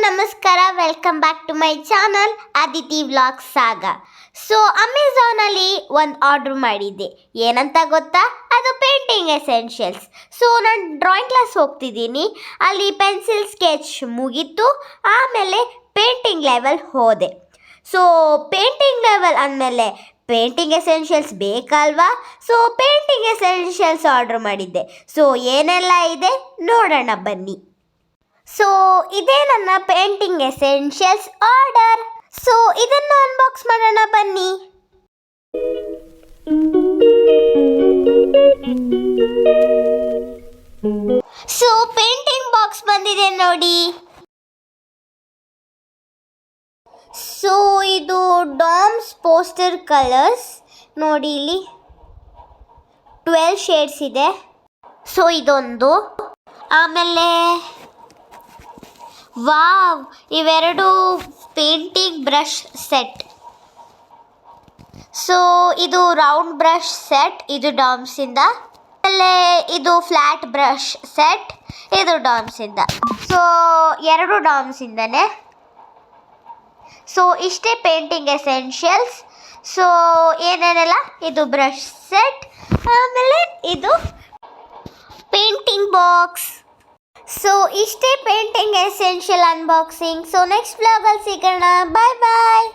ನಮಸ್ಕಾರ, welcome back to my channel Aditi vlog saga. So ಅಮೆಝಾನಲ್ಲಿ ಒಂದು ಆರ್ಡ್ರ್ ಮಾಡಿದ್ದೆ. ಏನಂತ ಗೊತ್ತಾ? ಅದು ಪೇಂಟಿಂಗ್ ಎಸೆನ್ಷಿಯಲ್ಸ್. ಸೊ ನಾನು ಡ್ರಾಯಿಂಗ್ ಕ್ಲಾಸ್ ಹೋಗ್ತಿದ್ದೀನಿ. ಅಲ್ಲಿ ಪೆನ್ಸಿಲ್ ಸ್ಕೆಚ್ ಮುಗೀತು, ಆಮೇಲೆ ಪೇಂಟಿಂಗ್ ಲೆವೆಲ್ ಹೋದೆ. ಸೊ ಪೇಂಟಿಂಗ್ ಲೆವೆಲ್ ಅಂದಮೇಲೆ ಪೇಂಟಿಂಗ್ ಎಸೆನ್ಷಿಯಲ್ಸ್ ಬೇಕಲ್ವಾ? ಸೊ ಪೇಂಟಿಂಗ್ ಎಸೆನ್ಷಿಯಲ್ಸ್ ಆರ್ಡ್ರ್ ಮಾಡಿದ್ದೆ. ಸೊ ಏನೆಲ್ಲ ಇದೆ ನೋಡೋಣ ಬನ್ನಿ. ಸೊ ಇದೇ ನನ್ನ ಪೇಂಟಿಂಗ್ ಎಸೆನ್ಷಿಯಲ್ಸ್ ಆರ್ಡರ್. ಸೊ ಇದನ್ನು ಅನ್ಬಾಕ್ಸ್ ಮಾಡೋಣ ಬನ್ನಿ. ಸೊ ಪೇಂಟಿಂಗ್ ಬಾಕ್ಸ್ ಬಂದಿದೆ ನೋಡಿ. ಸೊ ಇದು ಡಾಮ್ಸ್ ಪೋಸ್ಟರ್ ಕಲರ್ಸ್ ನೋಡಿ, ಇಲ್ಲಿ 12 ಶೇಡ್ಸ್ ಇದೆ. ಸೊ ಇದೊಂದು, ಆಮೇಲೆ ವಾವ್, ಇವೆರಡು ಪೇಂಟಿಂಗ್ ಬ್ರಷ್ ಸೆಟ್. ಸೊ ಇದು ರೌಂಡ್ ಬ್ರಷ್ ಸೆಟ್, ಇದು ಡಾಮ್ಸಿಂದ. ಆಮೇಲೆ ಇದು ಫ್ಲ್ಯಾಟ್ ಬ್ರಷ್ ಸೆಟ್, ಇದು ಡಾಮ್ಸಿಂದ. ಸೊ ಎರಡು ಡಾಮ್ಸಿಂದನೇ. ಸೊ ಇಷ್ಟೇ ಪೇಂಟಿಂಗ್ ಎಸೆನ್ಷಿಯಲ್ಸ್. ಸೊ ಏನೇನೆಲ್ಲ, ಇದು ಬ್ರಷ್ ಸೆಟ್, ಆಮೇಲೆ ಇದು ಪೇಂಟಿಂಗ್ ಬಾಕ್ಸ್. ಸೊ ಇಷ್ಟೇ painting essential unboxing. So next ವ್ಲಾಗಲ್ಲಿ ಸಿಗೋಣ. ಬಾಯ್ ಬಾಯ್.